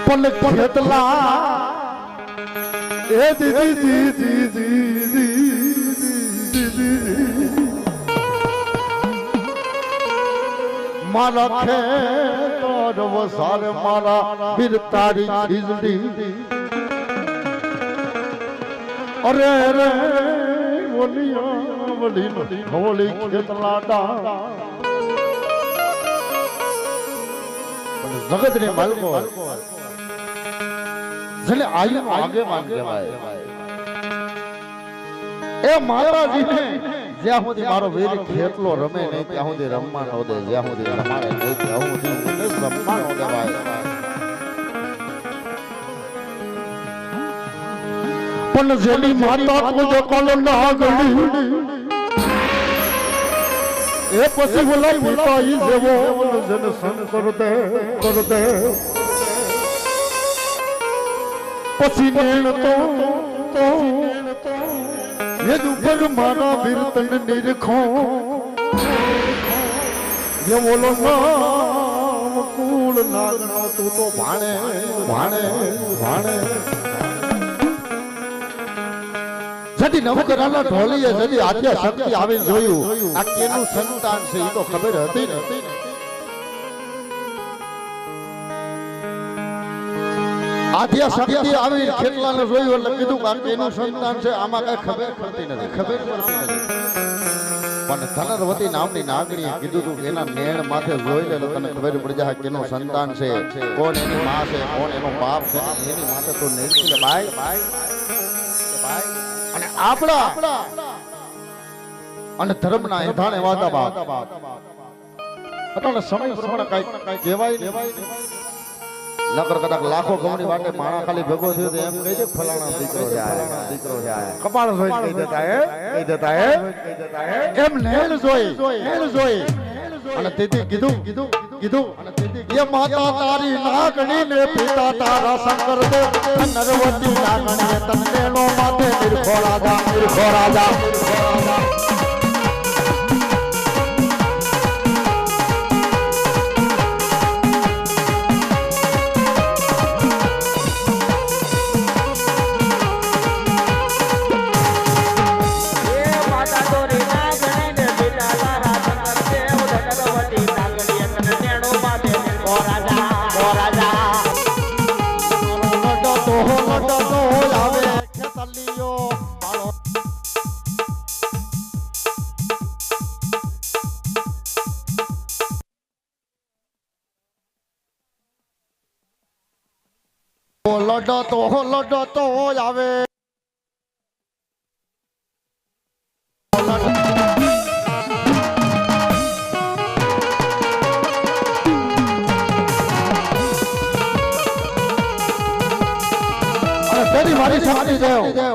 પણ ખેતલા એ દીદી મારા ખેતર વસાર મારા વીર તારી ખીજડી અરે રે ઓલિયા વલી હોલી ખેતલા ડા જગત ને માલકો જેને આયુ આગે માન કહેવાય એ માતાજી ને જ્યાં સુધી મારો વીર ખેતલો રમે નહીં ત્યાં સુધી રમવા ન દે જ્યાં સુધી રમાડે નહીં ત્યાં સુધી મને રમવા ન દેવાય પણ જેની માતા તુજો કોલ ના ગળી એ પછી બોલા પિતા ઈ જેવો જન સન કરતે પછી નેણ તો ये ऊपर मारा वीरतन निरखो ये बोलो नाम कूल नागना तू तो भाणे जदी नवकराला ढोलीए जदी आद्या शक्ति आवी જોયું આ કેનું સંતાન છે ઈ તો ખબર હતી ને આદ્યા શક્તિ આવી ખેતલાને જોયું એટલે કીધું કે કેનું સંતાન છે આમાં કઈ ખબર પડતી નથી પણ ધનરવતી નામની નાગણીએ કીધું તું એના નેણ માથે જોઈ લે તને ખબર પડી જાય કેનું સંતાન છે કોણ એની માં છે કોણ એનો બાપ છે એની માથે તો નેણ લે ભાઈ અને આપણા અને ધર્મના એધાણે વાતા બાપ અટલે સમય પ્રમાણે કઈ કહેવાય નહીં નકર કદાચ લાખો ગમણી વાટે માણા ખાલી ભેગો થયો તો એમ કહી દે ફલાણા દીકરો જાય કપાળ જોઈ કહી દેતા હે એમ નેણ જોઈ અને તેથી કીધું એ માતા તારી નાગણી ને પિતા તારા શંકર દેવ નરવતી નાગણીએ તને નો માથે નિરખો રાજા લડો તો આવે તેરી મારી શક્તિ દેવ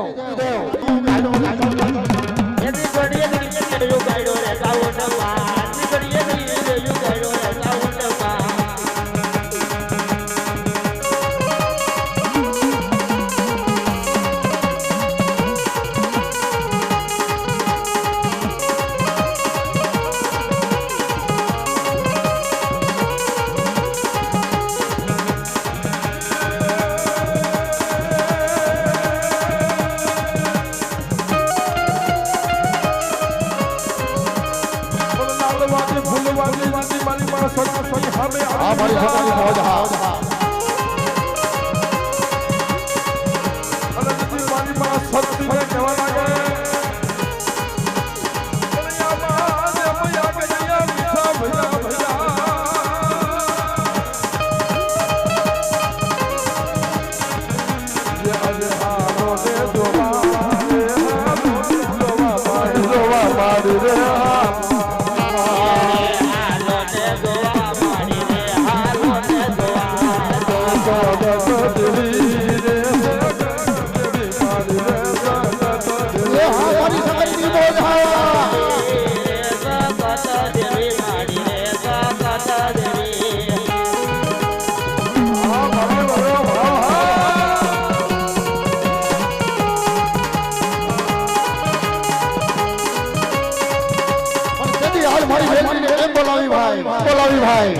બોલાવી ભાઈ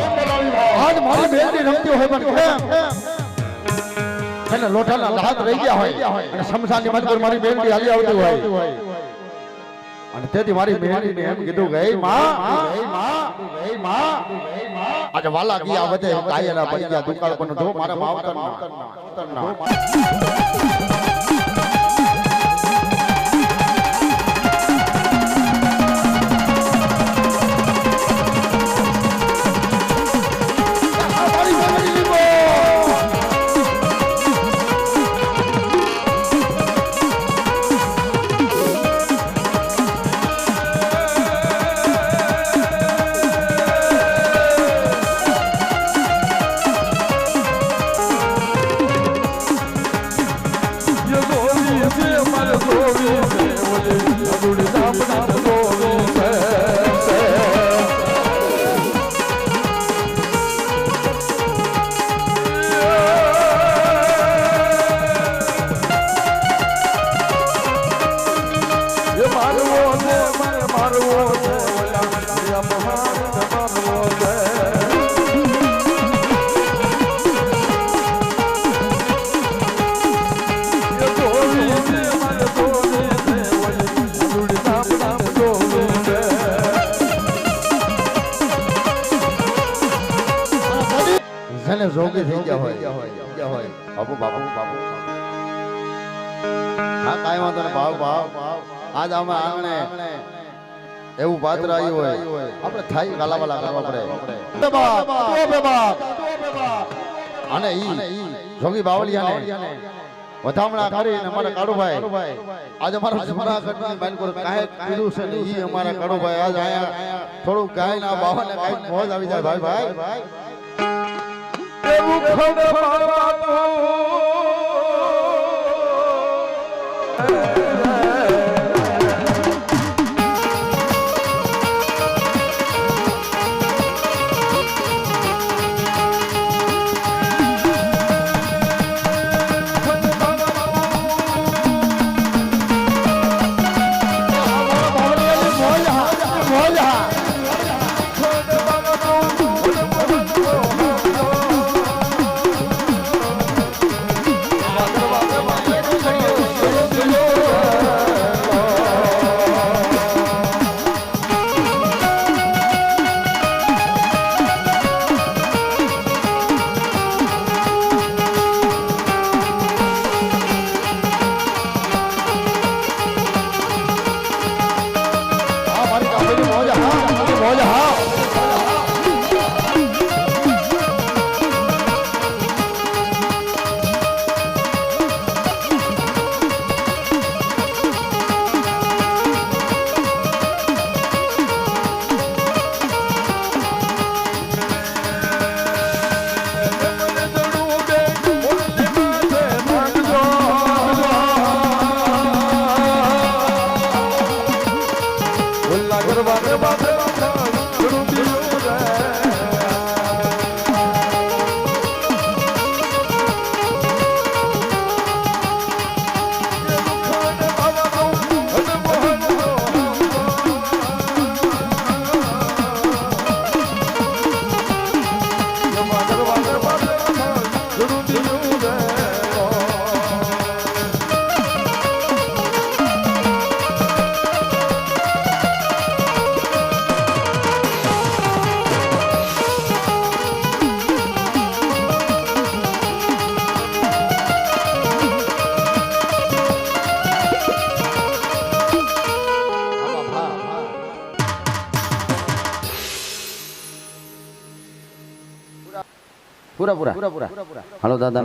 આજ મારી બેટી રમતી હોય પણ કેમ એને લોઠાના હાથ રહી ગયા હોય અને શમશાનની મત પર મારી બેનડી હાલી આવતી હોય અને તેથી મારી બેનડીને એમ કીધું કે એ માં આજે વાલા ગયા વધે કાયલા પડી ગયા દુકાળ પર ધો મારા માવતરના જોગી થઈ ગયા હોય બાપુ હા કાઈ વાંધો ને ભાવ આજ આમાં આંગણે એવું પાત્ર આવ્યું હોય આપણે થાય ગાલાવાલા કરવા પડે અને ઈ જોગી બાવળિયાને વધામણા કરીને અમારા કાળુભાઈ આજે અમારા જમનાગઢની બાલકોર કાંઈ કીધું છે ને ઈ અમારા કાળુભાઈ આજ આયા થોડું ગાયના બાવાને કાંઈ મોજ આવી જાય ભાઈ પૂરા હાલો દાદા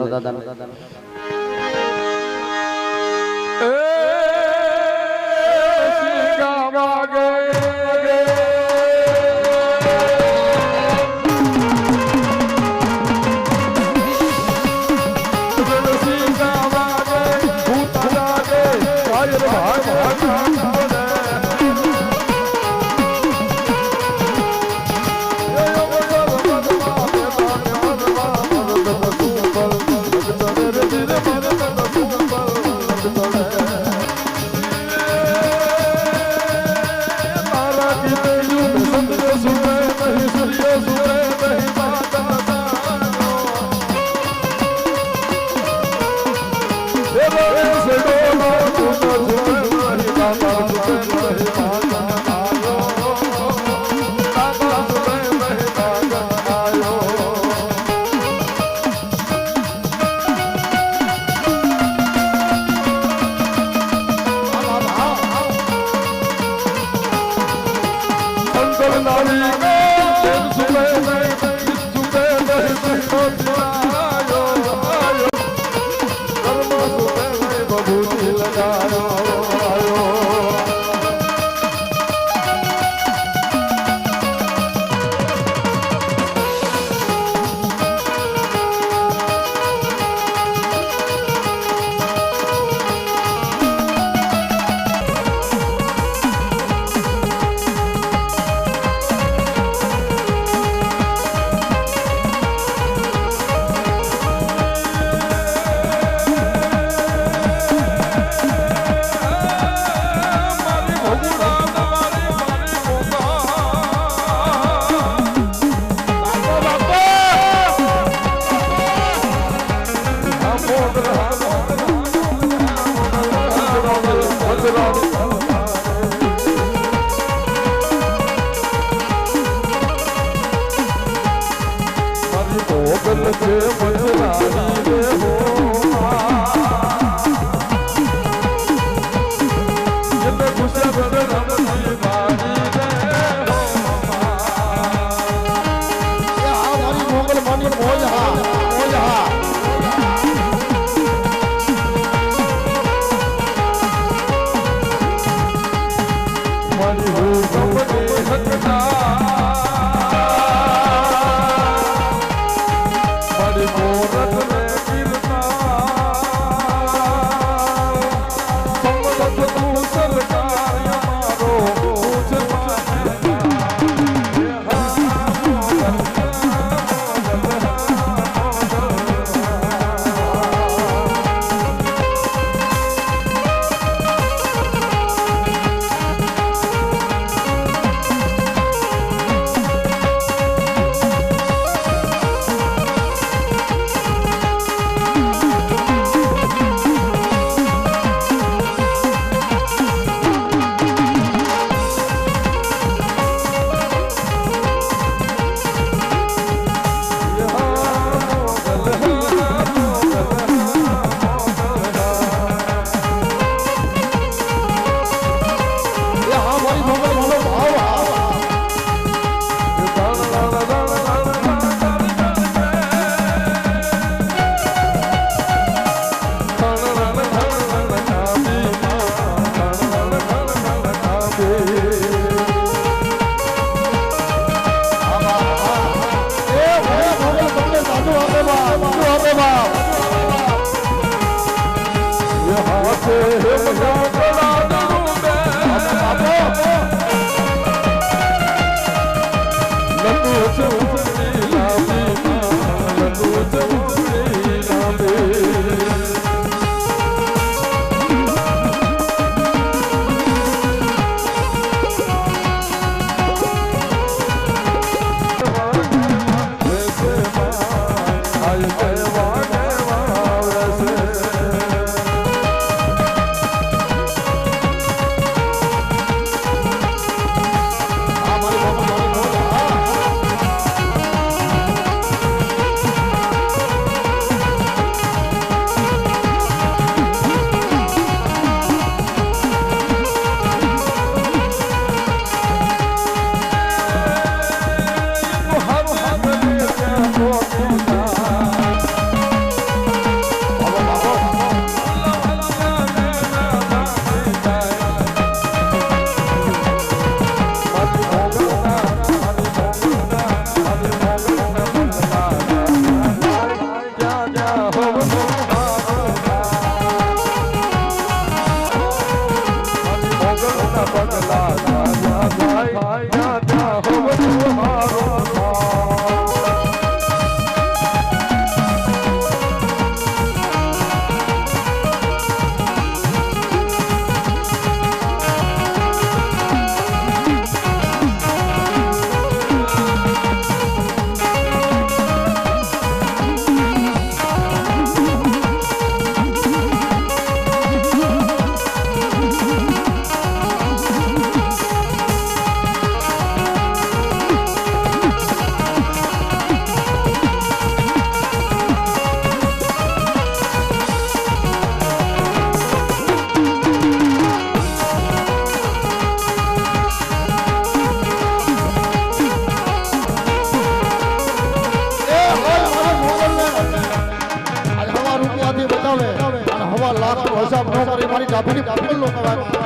બનાવે અને હવા લાખ હિસાબ ન કરી મારી ડાભીની પકડ લો કહેવાય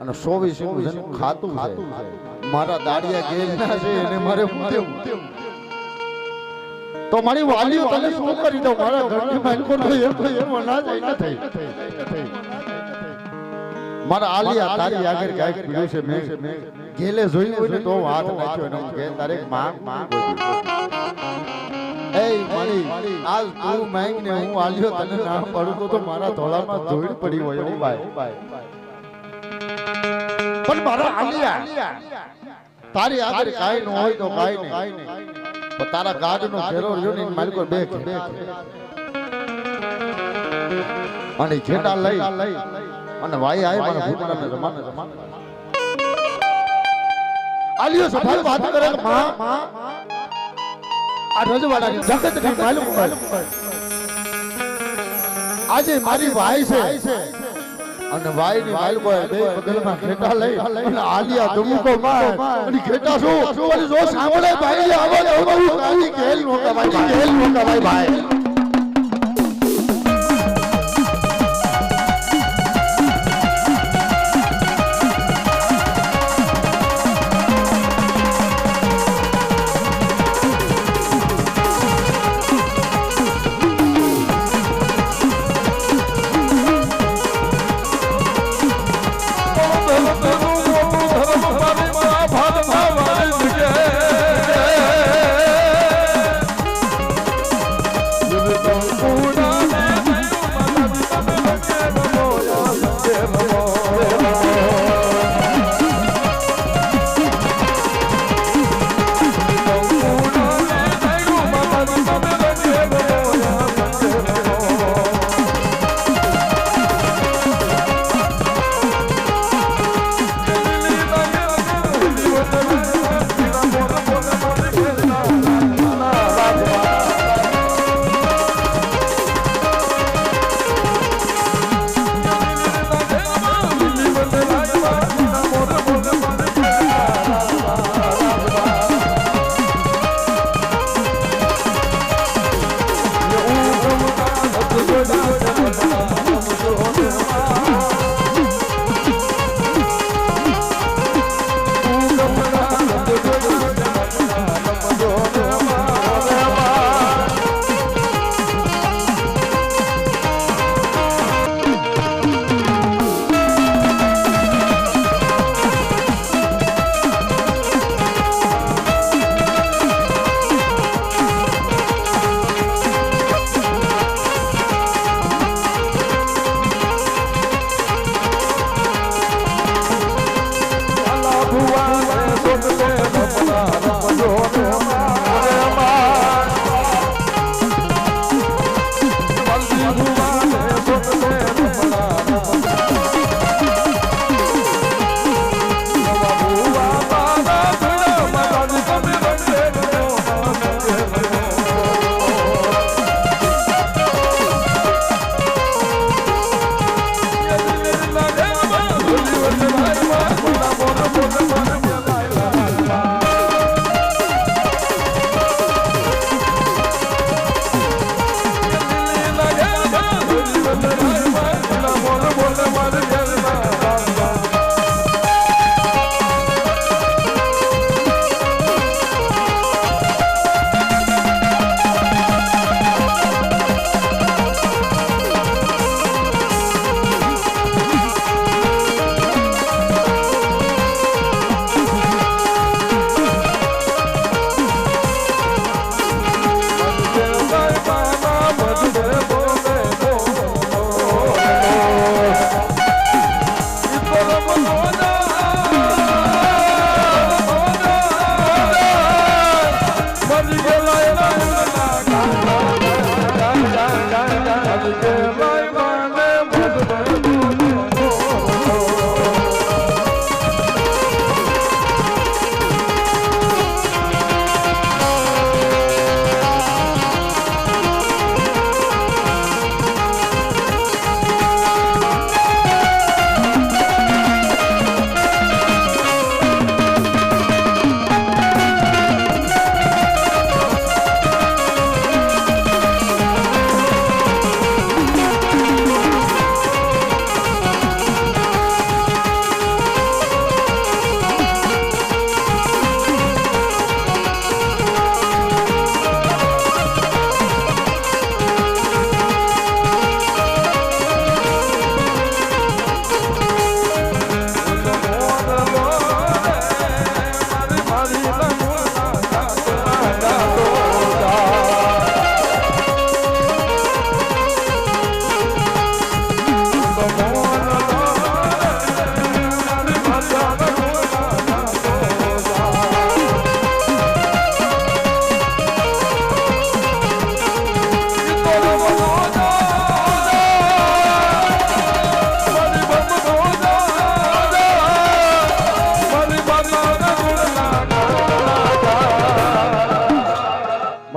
અને 24 ખાતું છે મારા દાડિયા ગેલના છે એને મારે તો મારી વાલીઓ તને શું કરી દઉં મારા ઘરની માલકો એમ ના જાય ન થઈ મારા આલિયા તારી આગળ ગાય પીડ્યું છે મેં ગેલે જોઈને હોય તો હાથ નાખ્યો ને કે તારે માં એ મારી આજ તું માંગ ને હું આલ્યો તને ના પડું તો મારા ધોળામાં ધોઈડ પડી હોય ઓ ભાઈ પણ મારા આલિયા તારી આગળ કાઈ ન હોય તો કાઈ નહીં પણ તારા ગાડનો ઘેરો રહ્યો ને માલિકો બે અને ખેટા લઈ અને વાઈ આય મારા ભૂતરાને રમાને આલિયો સફાઈ વાત કરે માં આ રજવાડાની જગતની માલિક આજે મારી વાઈ છે અને વાઈ ની માલિકો બે બગલમાં ખેટા લઈ અને આલિયા ધમુકો માર અને ખેટા શું અને જો સાંભળે ભાઈ આવો તો કાલી ખેલ નો કવાય ભાઈ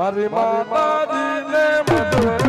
મારી માતાજીને મધવે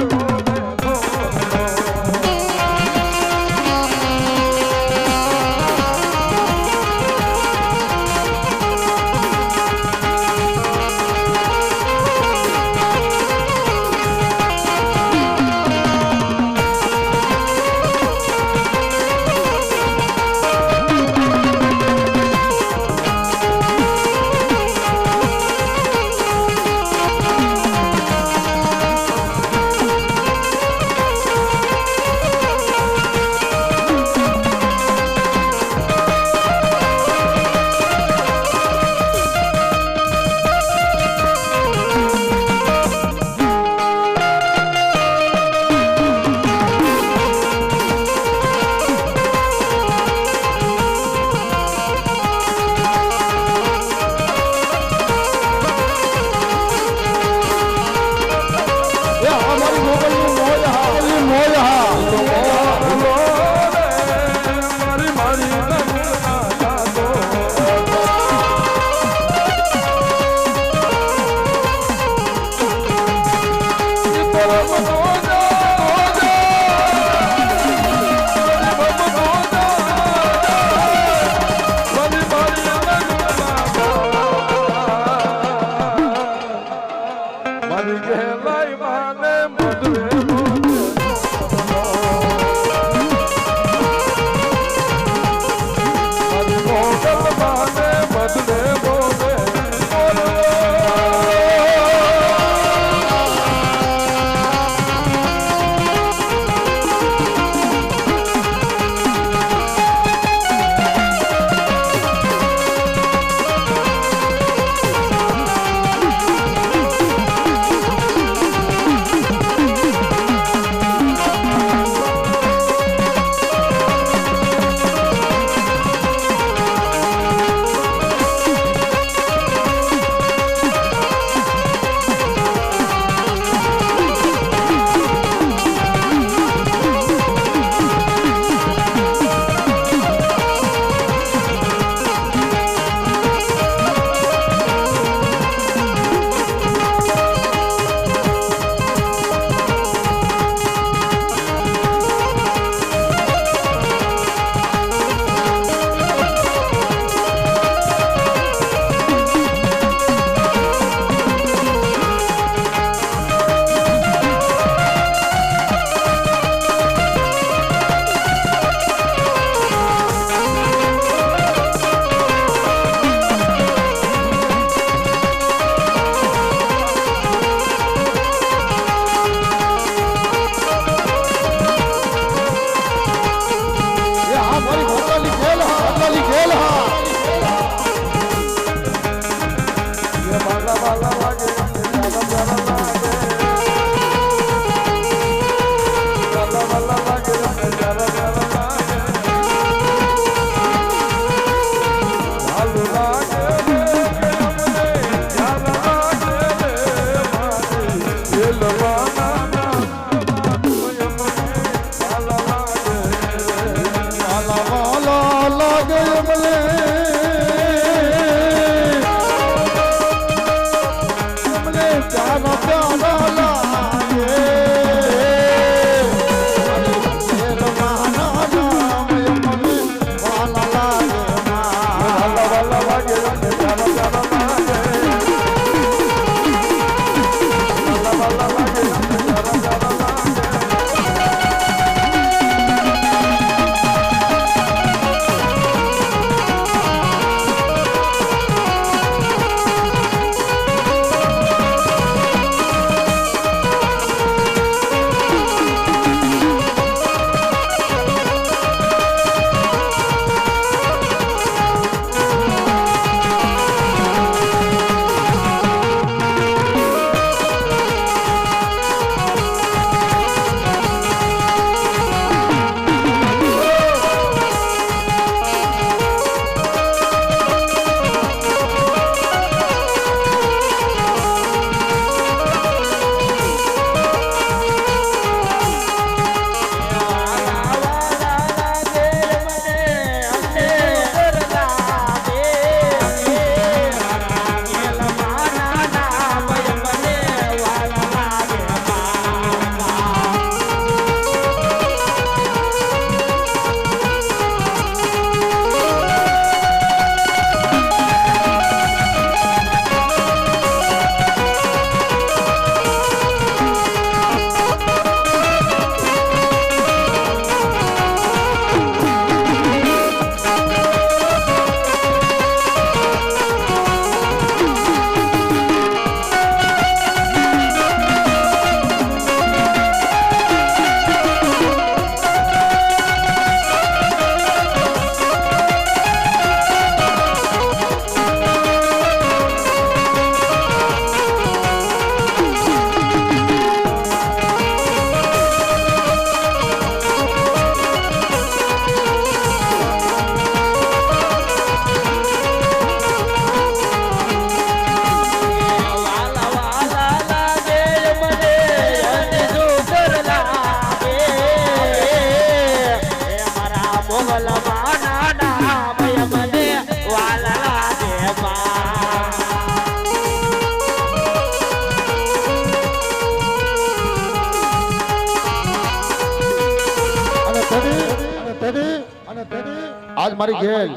આજ મારી ઘેર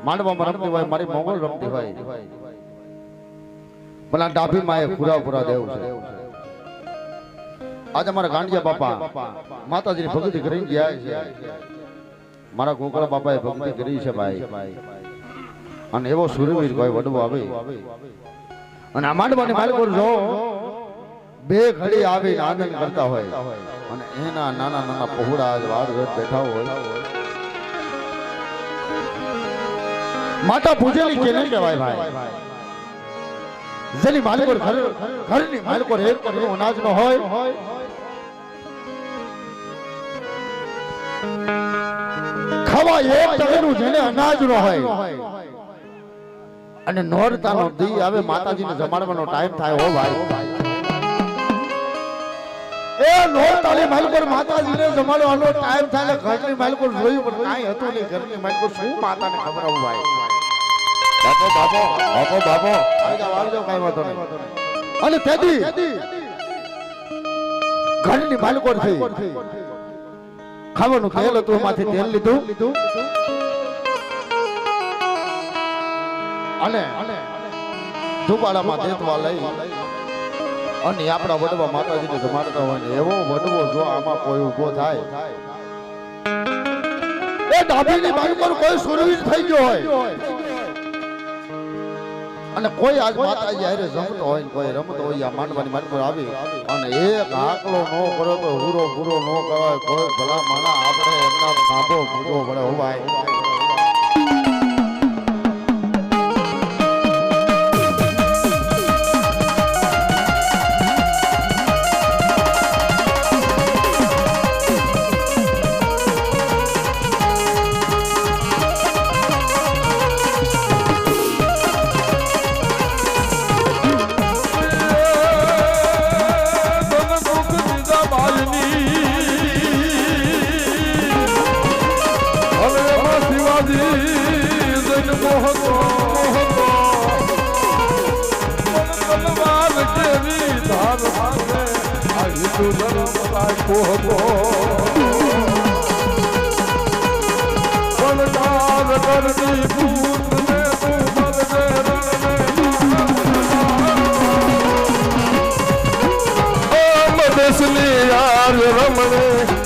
માંડવામાં રમતી હોય, મારી મોગલ રમતી હોય, ભલા ડાભી માએ પૂરા દેવું છે. આજે મારા ગાંડિયા બાપા માતાજીની ભક્તિ કરીને ગયા છે. મારા ગોકળા બાપાએ ભક્તિ કરી છે ભાઈ, અને એવો સુરવીર કોઈ વડવો આવે અને આ માંડવાની માલિકો જો બે ઘડી આવીને આનંદ કરતા હોય અને એના નાના પહોળા વાડ બેઠા હોય. માતા પૂજેલી કેને કહેવાય ભાઈ? જેની માલિકો ઘરની માલિકો એક પણ અનાજ નો હોય, ખાવા એક ટકેનું જેને અનાજ નો હોય, અને નોરતાનો દી આવે માતાજીને જમાડવાનો ટાઈમ થાય હો ભાઈ, એ નોરતાની માલિકો માતાજીને જમાડવાનો ટાઈમ થાય એટલે ઘરની માલિકો જોયું પણ કાંઈ હતું નહીં. ઘરની માલિકો શું માતાને ખબર આવું ભાઈ? બાપો આવજો કાંઈ વાંધો નહીં. અને તેથી ઘરની માલિકો થઈ ખાવાનું તેલ હતું, એમાંથી તેલ લીધું અને ધુબાડામાં દેતવા લઈ અને આપણા વડવા માતાજીને જમાડતા હોય ને એવો વડવો જો આમાં કોઈ ઊભો થાય, એ ડાભીની માલિકો કોઈ સુરવીર થઈ ગયો હોય અને કોઈ આજ માતાજી હારે જમતો હોય ને કોઈ રમતો હોય, આ માંડવાની માલિકો આવી અને એક આકલો નો કરો તો હુરો પૂરો નો કરાય, કોઈ ભલા માણા આપણે એમના ખાંભો પૂરો પડે હો ભાઈ.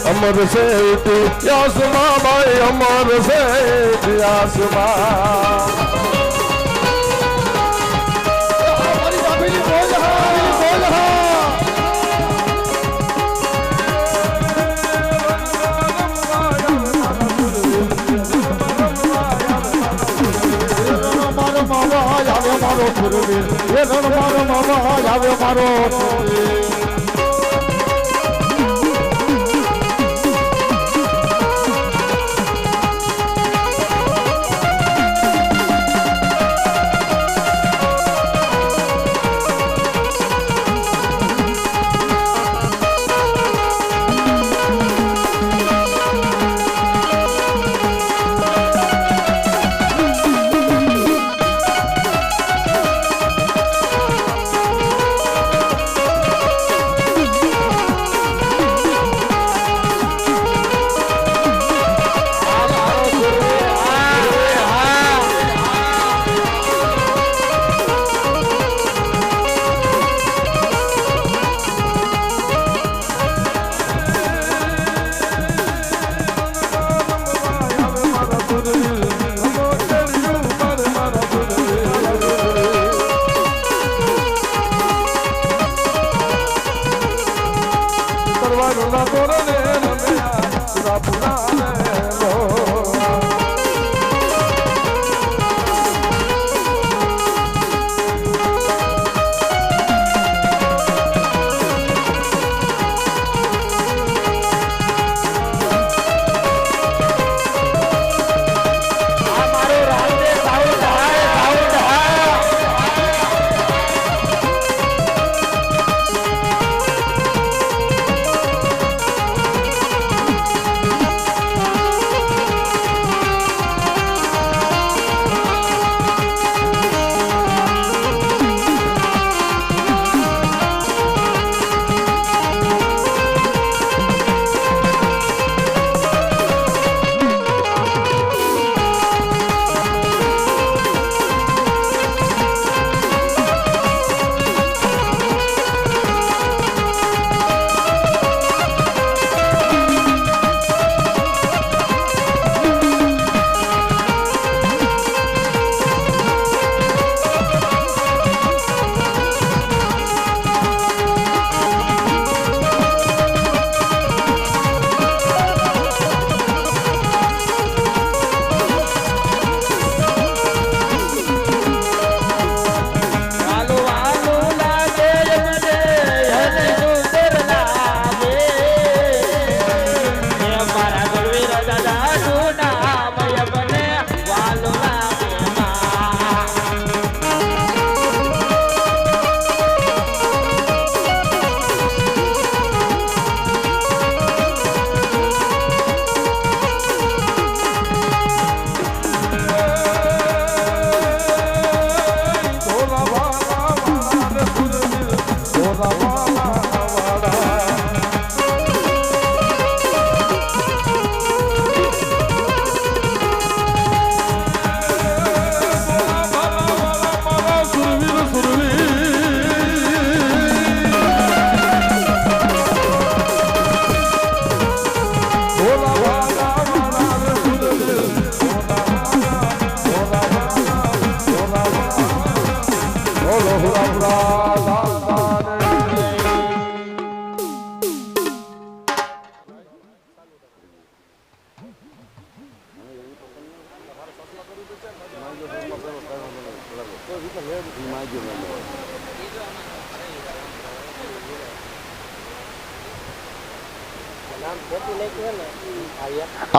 अमर से इतिहासमा भाई, अमर से इतिहासमा મારો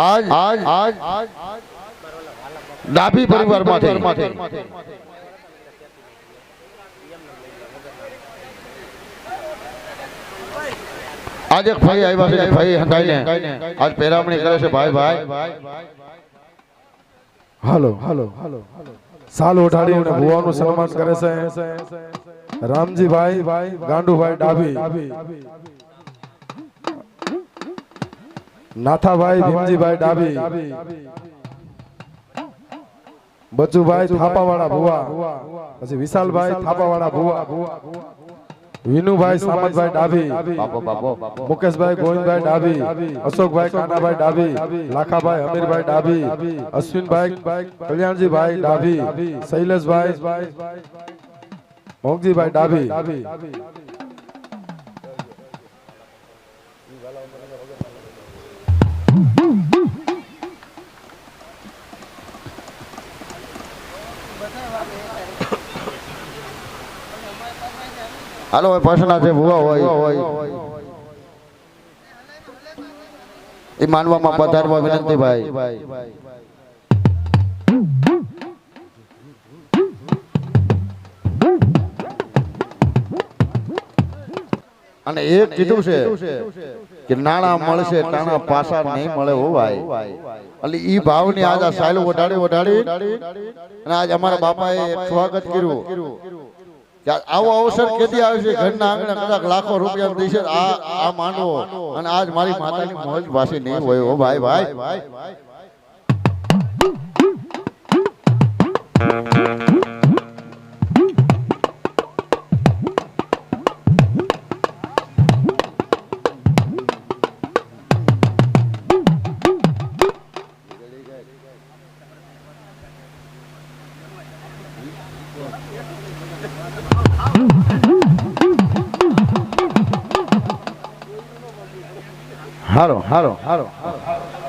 આજ ડાભી પરિવારમાંથી આજ એક ભાઈ આવ્યા છે, ભાઈ હંધાઈને આજ પેરામણી કરે છે. ભાઈ હાલો હાલો સાલ ઉઠાડી અને ભુવાનું સન્માન કરે છે રામજીભાઈ ગાંડુભાઈ ડાભી, નાથાભાઈ ભીમજીભાઈ ડાભી, બચુભાઈ થાપાવાળા ભુવા, પછી વિશાલભાઈ થાપાવાળા ભુવા, વિનુભાઈ સામતભાઈ ડાભી, મુકેશભાઈ ગોવિંદભાઈ ડાભી, અશોકભાઈ કાનાભાઈ ડાભી, લાખાભાઈ હમીરભાઈ ડાભી, અશ્વિનભાઈ કલ્યાણજીભાઈ ડાભી, શૈલેષભાઈ મોગજીભાઈ ડાભી, હાલો હોય પસના છે ભુવા હોય એ માનવામાં પધારવા વિનંતી. ભાઈ અને એક કીધું છે કે નાણા મળશે ટાણા પાસા નહીં મળે હો ભાઈ. એટલે ઈ ભાવની આજ આ સાયલું ઓઢાડી અને આજ અમારા બાપાએ એક સ્વાગત કર્યું. આવો અવસર કેદી આવે છે ઘરના આંગણે કદાચ લાખો રૂપિયા દેશે આ માનવો અને આજ મારી માતાની મોજ ભાષી નહીં હોય હો ભાઈ.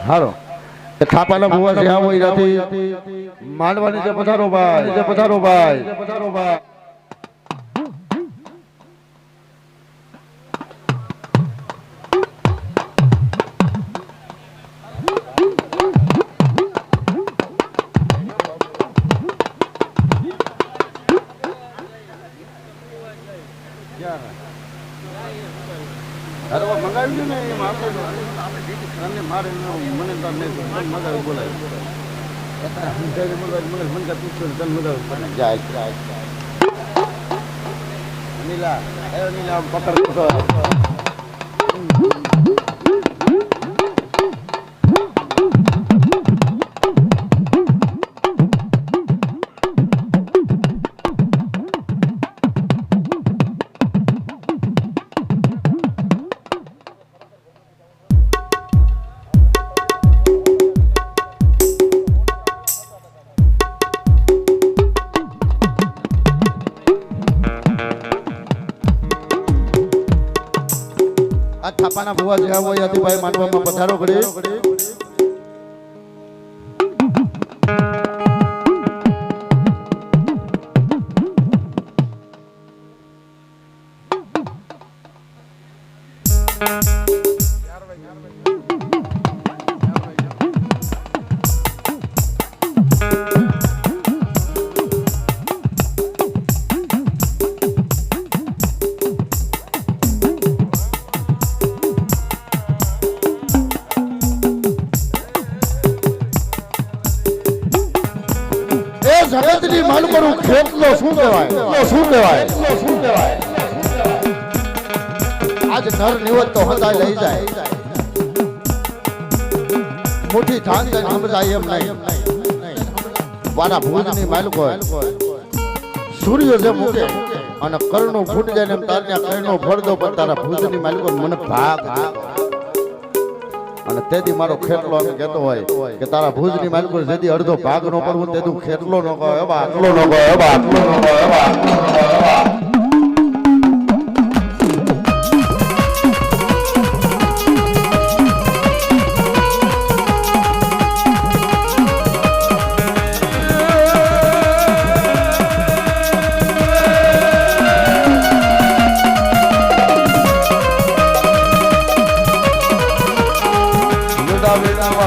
હારો થાપાના ભુવા છે આવો ઈરાથી માંડવાની છે. પધારો ભાઈ. મંગાવ્યું ને એમ આપણે મારે મને તો મગાવી બોલાય નીલા પકડ. આ થાપાના ભુવા જે હોય ભાઈ માનવામાં પધારો કરી. જગતની માલકરું ખેતલો શું કહેવાય? આજ નર નિવત તો હતા લઈ જાય મોટી ધાન દઈને સમજાય એમ નહીં. વાના ભૂજની માલકો સૂર્ય જે મૂકે અને કરણો ફૂટી જાય એમ તારને કરણો ફરદો પણ તારા ભૂજની માલકો મને ભાગ અને તેથી મારો ખેતલો એમ કહેતો હોય કે તારા ભુજની માલકો જેથી અડધો ભાગ નો પડવું તેથી ખેતલો નો કહો આટલો નો કહો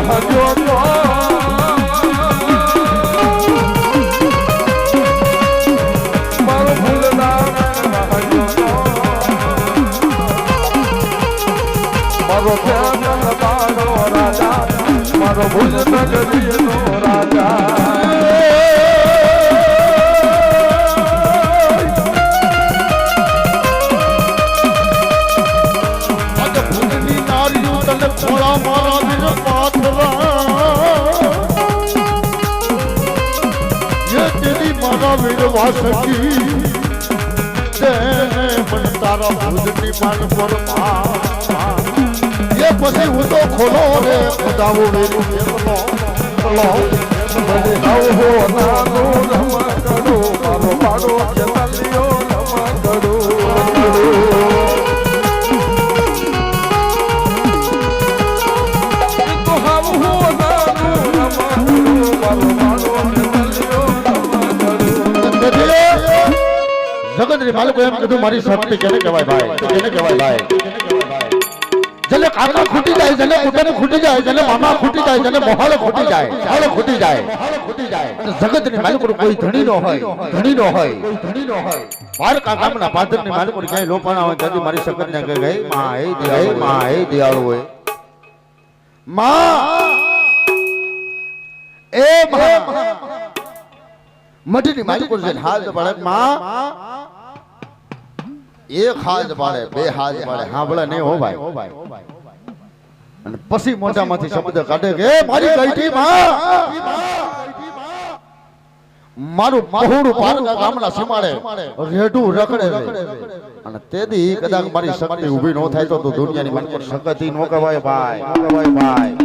મહાજો તો મારો ભૂલના મહાજો તો મારો પ્યાર બાળો રાજા મારો ભૂલ નગરીનો રાજા ખોળા મારા દિલ પાથરા ये तेरी मारा वीरवा सखी તેને મન તારા ભૂતની પાન પર ये પછી હું તો ખોલો રે ખુદાવો વેરું કેમનો ખોલો મને આવો નાનો રમ કરો મારો પાડો ચતલિયો રમ કરો જગતની માલિકો એમ કીધું મારી શક્તિ કેને કહેવાય ભાઈ કેને કહેવાય ભાઈ જને કાકા ખૂટી જાય જને કુટને ખૂટી જાય જને મામા ખૂટી જાય જને મોહાળો ખૂટી જાય મોહાળો ખૂટી જાય અને જગતની માલિકો કોઈ ધણી નો હોય ધણી નો હોય ધણી નો હોય બાર કાકાના પાદરની માલિકો ક્યાંય લોપાણા હોય ત્યાંથી મારી શક્તિને કહે ગઈ માં એ દિયાળુ માં એ દિયાળુ હોય માં એ માં મઢની માલિકો છે હાથ પડે માં એક હાથ પાડે બે હાથ પાડે હાંભળે નહીં હો ભાઈ અને પછી મોઢામાંથી શબ્દ કાઢે કે મારી ગઈઠી માં મારું પહોળું પારું ગામના સીમાડે રેઢું રખડે અને તેથી કદાચ મારી શક્તિ ઊભી ન થાય તો દુનિયાની માલિકો શક્તિ ન કહેવાય ભાઈ ન કહેવાય ભાઈ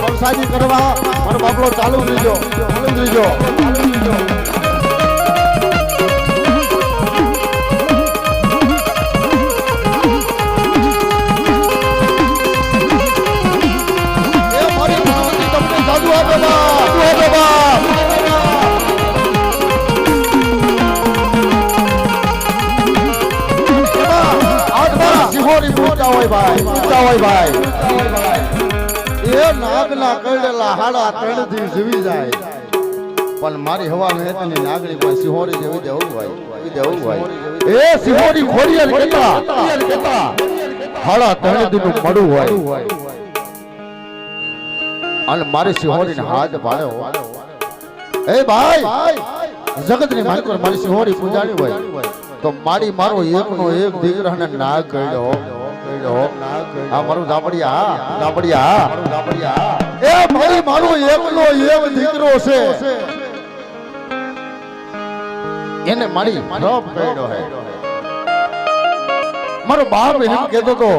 વરસાદી કરવા મારો બાપલો ચાલુ રહીજો એ મારી ભગવતી તમને જાદુ આપે બા સિંહોની પૂજા હોય ભાઈ એ નાગના કરડેલા હાડા ત્રણથી જીવી જાય પણ મારી હવા નેતની નાગણી કોઈ સિંહોરી જેવી દેવું હોય એ સિંહોરી ખોડિયલ કેતા હાડા ત્રણથી નું પડું હોય અને મારી સિંહોરી ને હાથ પાડ્યો એ ભાઈ જગતની માલિકો મારી સિંહોરી પૂજાણી હોય તો મારો એકનો એક દીકરાને નાગ કર્યો આ મારું દાબડિયા એ મારો એકનો એક દીકરો છે એને મારી રબ કર્યો હે મારો બાપ એમ કહેતો તો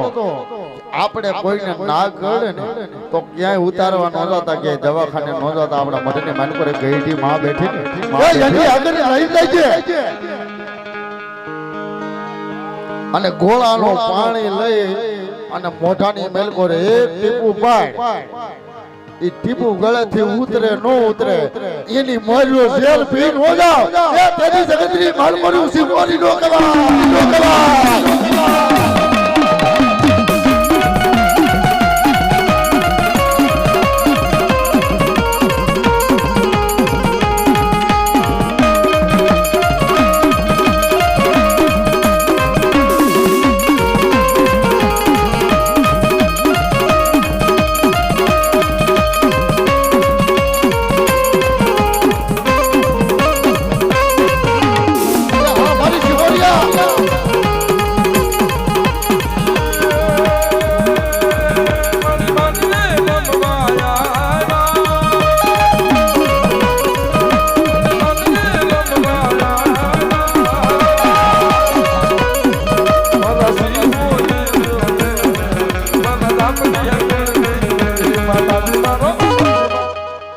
આપણે કોઈને ના કરે ને તો ક્યાંય ઉતારવા ન જતા ક્યાંય દવાખાને ન જતા આપણા મઢને માન કરે ગઈઢી માં બેઠી ને આગળ લઈ જાય છે અને ગોળાનો પાણી લઈ અને મોઢાની મેલકો રે એક ટીપું પાડ ઈ ટીપું ગળેથી ઉતરે નો ઉતરે એની મોર્યો જેલ પી નો જાવ એ તેની જગતની માલકોની સિંહોની નો કવા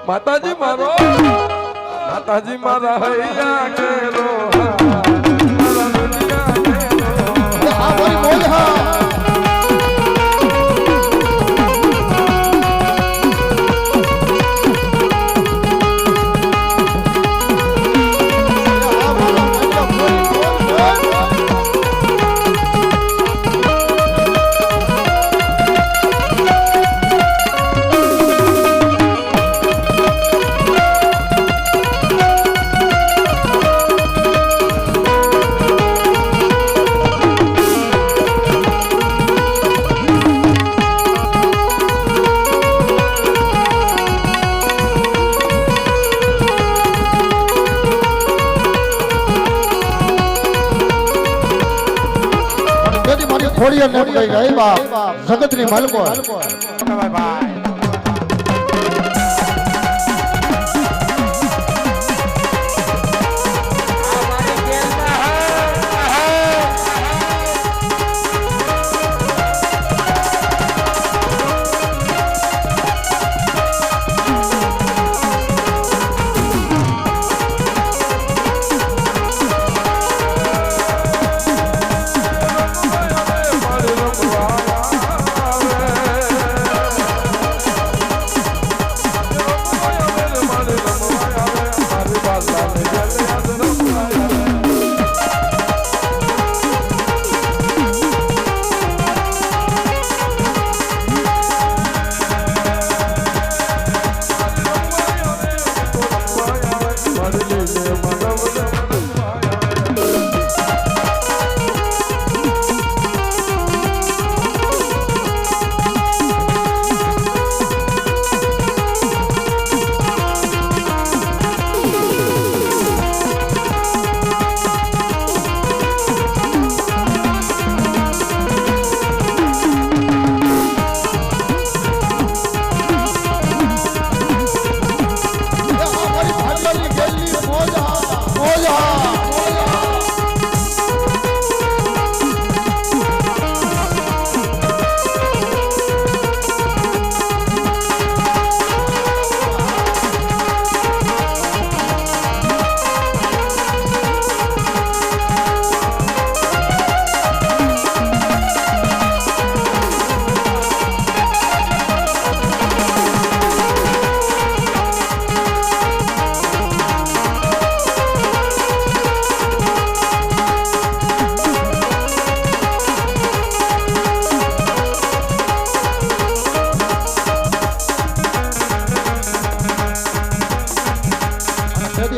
માતાજી મારો માતાજી મારા હૈયા કેરો આ બોલ બોલ હા થોડી નેમ ગઈ ગઈ બાપ જગતની માલકો ભાઈ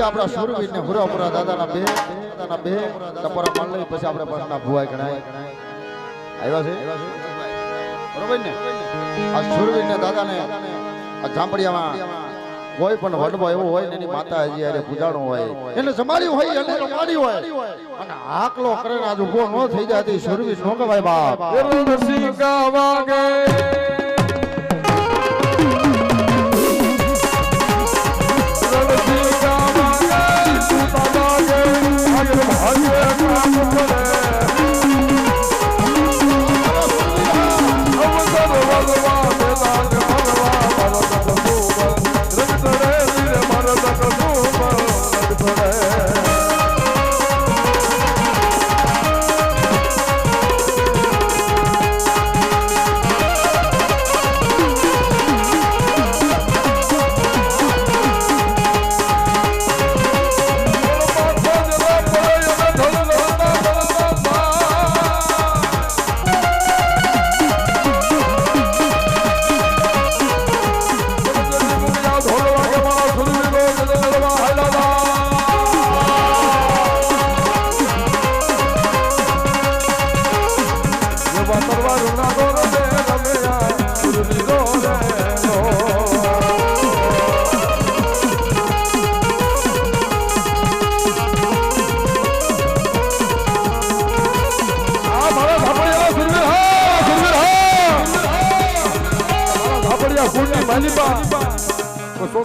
આપણા સુરવીર ને હુરાપુરા દાદાના બે ટપરા માન લઈ પછી આપણે પરના ભુવાઈ ગણાય આવ્યા છે બરોબર ને આ સુરવીર ને દાદાને આ જાંબડિયામાં કોઈ પણ વડવો એવો હોય ને એની માતા હજી અરે પૂજાણો હોય એને જમાડી હોય એને રમાડી હોય અને આકલો કરે ને આજ ઉભો ન થઈ જાય તો સુરવીર નો કહેવાય બાપ નરસિંહ ગાવાગે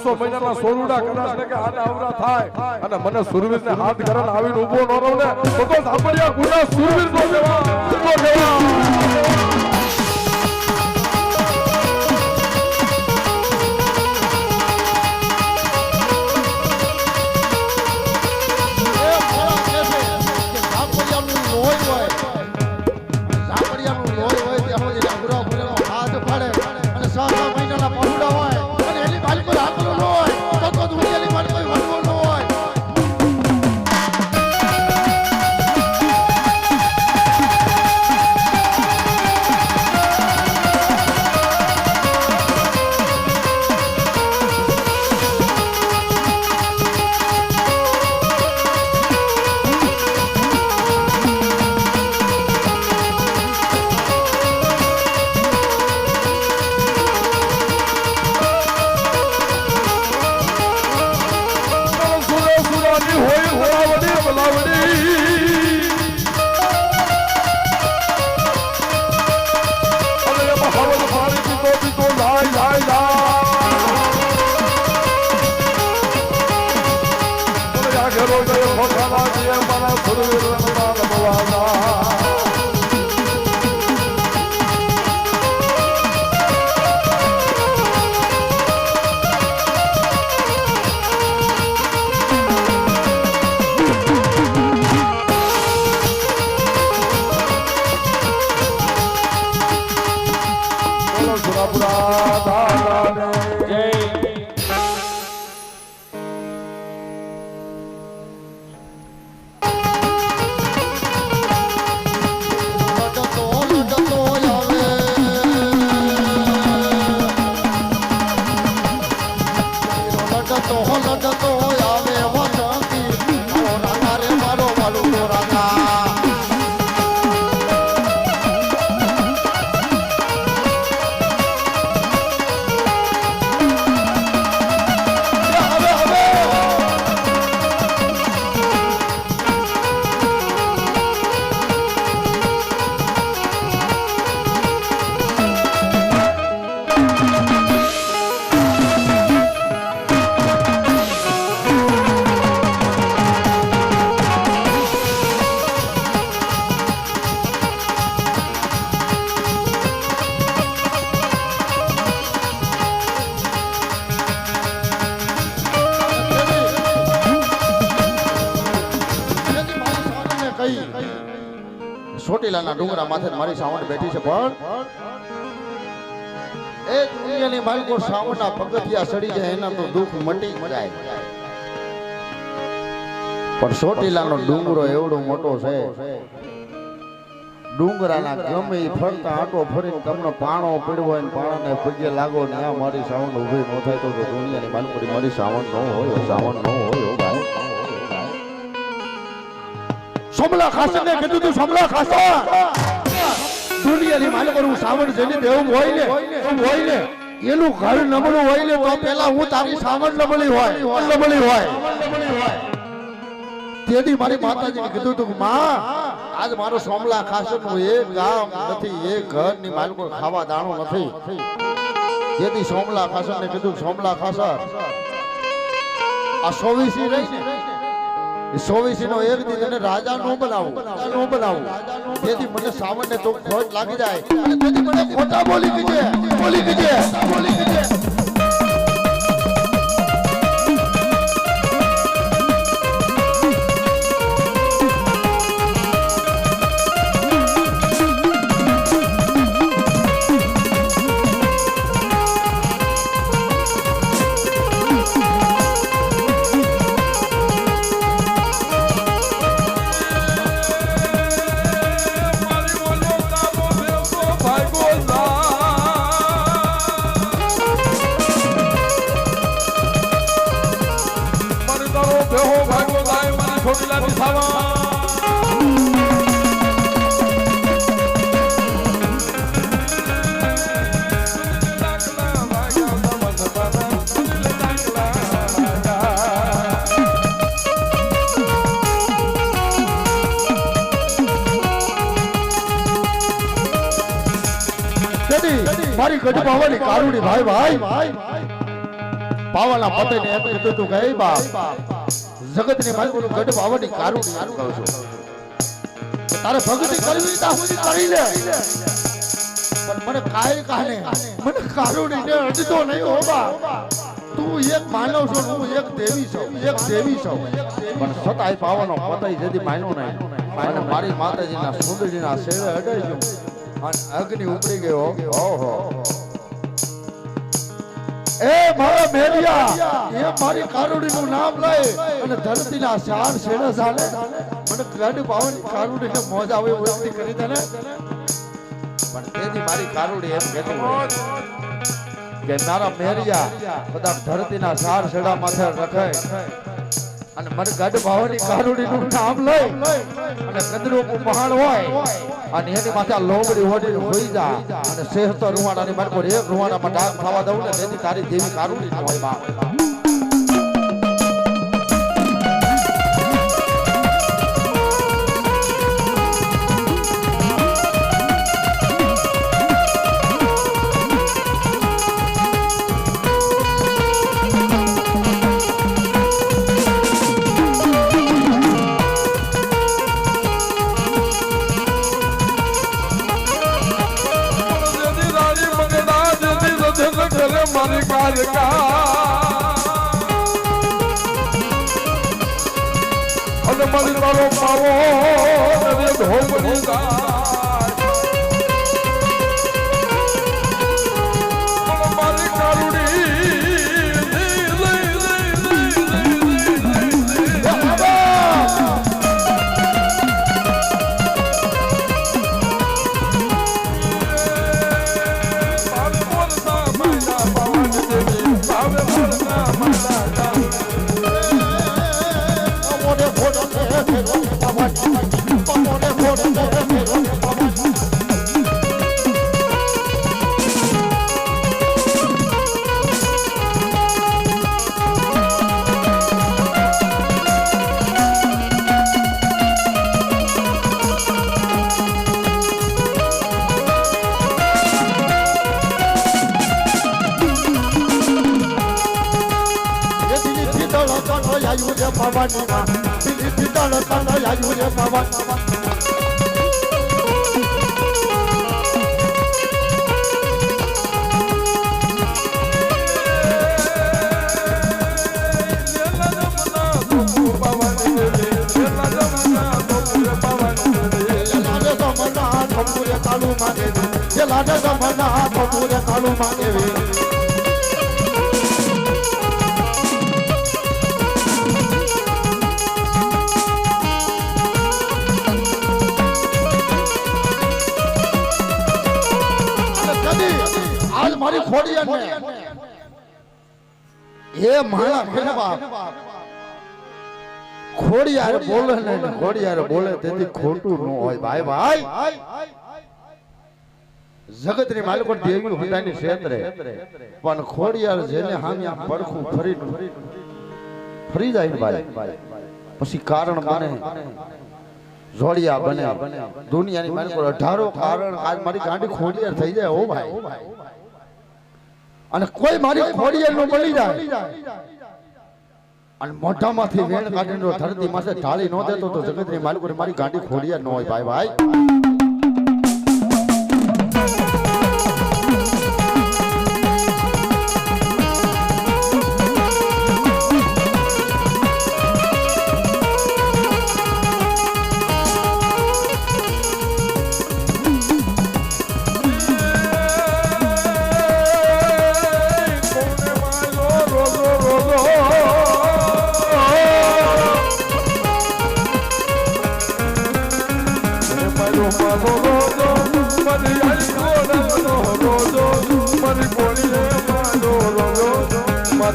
સો મહિનાના સોરુડા કદાચ ને કે આના આવરા થાય અને મને સુરવીર ને હાથ કરન આવીને ઊભો ન રહું ને તો સાંભળ્યા ગુના સુરવીર નો કહેવા સુરાપુરા દાદાને જય ચોટીલાના ડુંગરા માથે મારી સાવણ બેઠી છે પણ એ દુનિયાની માલિકો સાવણના પગથિયા સડી જાય એના તો દુઃખ મટી જાય પણ ચોટીલાનો ડુંગરો એવડો મોટો છે ડુંગરાના ગમે ઈ ફરતા આટો ફરીને તમને પાણો પીડવો હોય ને પાણાને પગે લાગો ને આ મારી સાવણ ઊભી ન થાય તો દુનિયાની માલિકોની મારી સાવણ ન હોય સાવણ ન હોય ઓ ભાઈ સમલા ખાસને કીધું તું સમલા ખાસા દુનિયાની માલિકોનું સાવણ જેની દેવું હોય ને એનું ઘર નબળું હોય ને તો પેલા હું તારી સાવણ નબળી હોય તેથી મારી માતાજીને કીધું તું માં આજ મારો સોમલા ખાસરનું એક ગામ નથી એક ઘરની માલિકો ખાવા દાણો નથી જેથી સોમલા ખાસરને કીધું સોમલા ખાસર આ 24 રહી ને 24 નો એક દી તને રાજા નો બનાવું તેથી મને સાવણને તો ખોટ લાગી જાય અને તેથી મને ખોટા બોલી કીજે મારી ગઢ પાવાની કારુડી ભાઈ પાવાના પતેને એમ કીધું તું કે બાપ જગતની માલિકોનું ગઢ પાવાની કારુડી કહું છું તારે ભક્તિ કરવી તા સુધી કરી લે પણ મને કાને મને કારુડી ને અડતો નહીં હો બા તું એક માનવ છો હું એક દેવી છું પણ છતાંય પાવાનો પતય જેથી માન્યો નહીં અને મારી માતાજીના સુંદરીના શેરે અડાઈ ગયો અને અગ્નિ ઉપડી ગયો ઓહો એ મારા મેરિયા એ મારી કારુડીનું નામ લઈ અને ધરતીના ચાર શેડા ચાલે મને ગઢ પાવાની કારુડીને મોજ આવે એવી કરી દે ને પણ તેથી મારી કારુડી એમ કહેતી હોય કે મારા મેરિયા કદાચ ધરતીના ચાર શેડા માથે રખે અને મને ગઢ પાવાની કારુડીનું નામ લઈ અને કદરું પહાડ હોય અને એની માથે લોબડી હોડી હોઈ જા અને શેહતો રૂવાડાની માર પર એક રૂવાડામાં ડાક થવા દઉં ને તેથી તારી દેવી કારુડી ન હોય બા મારી કારકા અને મારી તારો પાવો અને ધોબની જાય પવની માં પીલી પીતળ તન આવ્યું રે પવન કાલુ માગે જે લાડે જમના બપોરે કાલુ માગે આજ મારી ખોડિયા ને એ મારા ખેલવા ખોડિયાર બોલે ને ખોડિયાર બોલે તેથી ખોટું ન હોય ભાઈ ભાઈ જગતની માલિકો દેવી હુતાની ક્ષેત્રે પણ ખોડિયાર જેને હામ્યા પડખું ફરી જાય ભાઈ પછી કારણ બને જોડિયા બને દુનિયાની માલિકો 18 કારણ આજ મારી ગાંડી ખોડિયાર થઈ જાય ઓ ભાઈ અને કોઈ મારી ખોડિયાર નો મળી જાય અને મોઢામાંથી વેણ કાઢીને ધરતી માથે ઢાળી ન દેતો તો જગતની માલિકો મારી ગાંડી ખોડિયાર ન હોય ભાઈ ભાઈ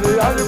મહિલા